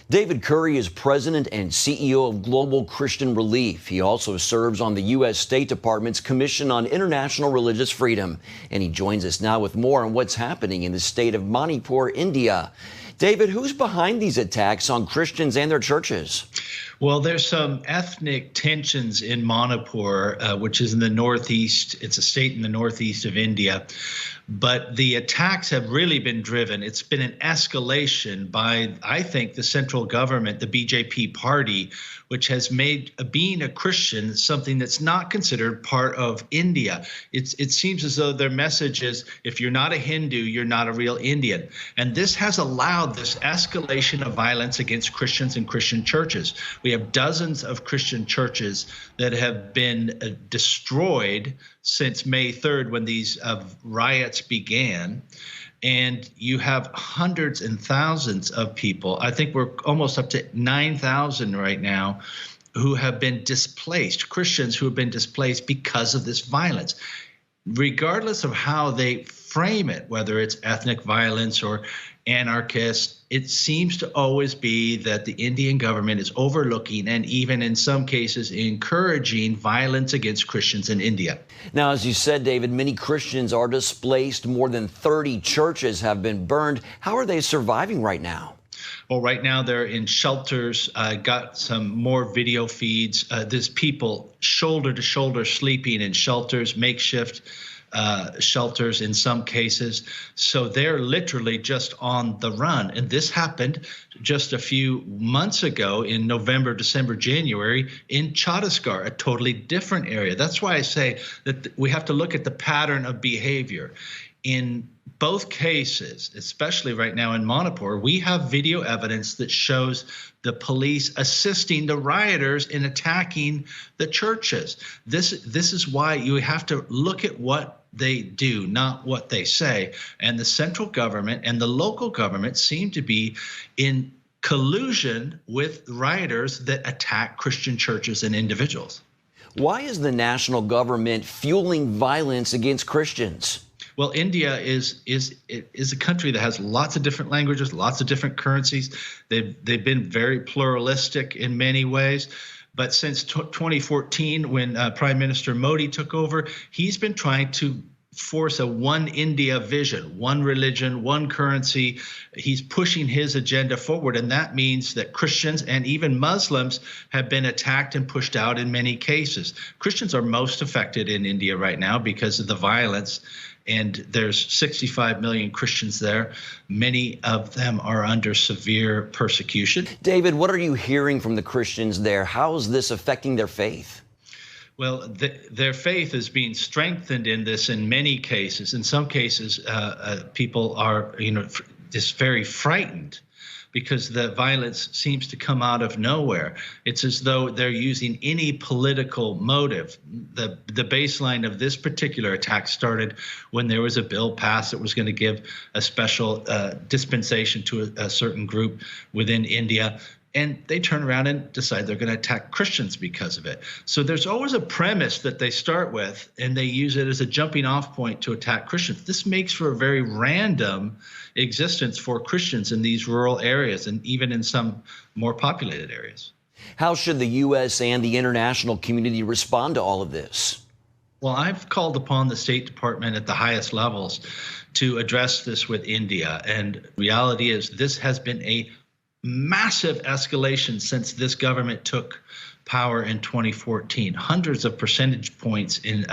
David Curry is president and CEO of Global Christian Relief. He also serves on the U.S. State Department's Commission on International Religious Freedom. And he joins us now with more on what's happening in the state of Manipur, India. David, who's behind these attacks on Christians and their churches? Well, there's some ethnic tensions in Manipur, which is in the northeast. It's a state in the northeast of India. But the attacks have really been driven. It's been an escalation by, I think, the central government, the BJP party, which has made being a Christian something that's not considered part of India. It seems as though their message is, if you're not a Hindu, you're not a real Indian. And this has allowed this escalation of violence against Christians and Christian churches. We have dozens of Christian churches that have been destroyed since May 3rd, when these riots began. And you have hundreds and thousands of people, I think we're almost up to 9,000 right now, who have been displaced, Christians who have been displaced because of this violence. Regardless of how they frame it, whether it's ethnic violence or anarchist, it seems to always be that the Indian government is overlooking and even in some cases encouraging violence against Christians in India. Now, as you said, David, many Christians are displaced. More than 30 churches have been burned. How are they surviving right now? Well, right now they're in shelters. I got some more video feeds. There's people shoulder to shoulder sleeping in shelters, makeshift shelters in some cases. So they're literally just on the run. And this happened just a few months ago in November, December, January in Chhattisgarh, a totally different area. That's why I say that we have to look at the pattern of behavior. In both cases, especially right now in Manipur, we have video evidence that shows the police assisting the rioters in attacking the churches. This is why you have to look at what they do, not what they say. And the central government and the local government seem to be in collusion with rioters that attack Christian churches and individuals. Why is the national government fueling violence against Christians? Well, India is a country that has lots of different languages, lots of different currencies. They've been very pluralistic in many ways. But since 2014, when Prime Minister Modi took over, he's been trying to force a one India vision, one religion, one currency. He's pushing his agenda forward. And that means that Christians and even Muslims have been attacked and pushed out in many cases. Christians are most affected in India right now because of the violence. And there's 65 million Christians there. Many of them are under severe persecution. David, what are you hearing from the Christians there? How is this affecting their faith? Well, their faith is being strengthened in this in many cases. In some cases, people are, just very frightened because the violence seems to come out of nowhere. It's as though they're using any political motive. The baseline of this particular attack started when there was a bill passed that was going to give a special dispensation to a certain group within India. And they turn around and decide they're going to attack Christians because of it. So there's always a premise that they start with, and they use it as a jumping off point to attack Christians. This makes for a very random existence for Christians in these rural areas and even in some more populated areas. How should the U.S. and the international community respond to all of this? Well, I've called upon the State Department at the highest levels to address this with India. And reality is this has been a massive escalation since this government took power in 2014. Hundreds of percentage points in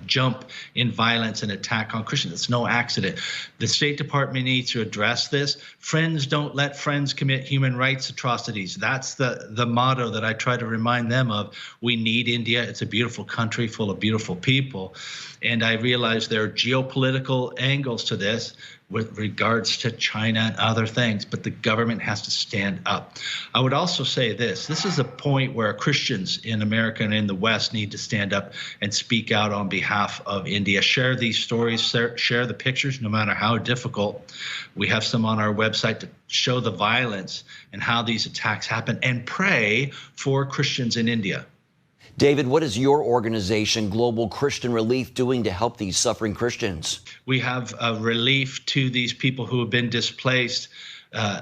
jump in violence and attack on Christians. It's no accident. The State Department needs to address this. Friends don't let friends commit human rights atrocities. That's the motto that I try to remind them of. We need India. It's a beautiful country full of beautiful people. And I realize there are geopolitical angles to this with regards to China and other things, but the government has to stand up. I would also say this is a point where Christians in America and in the West need to stand up and speak out on behalf of India. Share these stories, share the pictures, no matter how difficult. We have some on our website to show the violence and how these attacks happen, and pray for Christians in India. David, what is your organization, Global Christian Relief, doing to help these suffering Christians? We have relief to these people who have been displaced.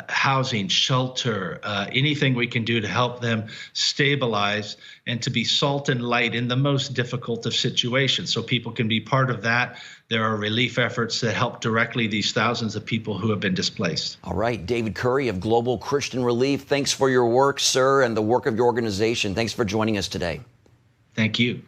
housing, shelter, anything we can do to help them stabilize and to be salt and light in the most difficult of situations, so people can be part of that. There are relief efforts that help directly these thousands of people who have been displaced. All right, David Curry of Global Christian Relief, thanks for your work, sir, and the work of your organization. Thanks for joining us today. Thank you.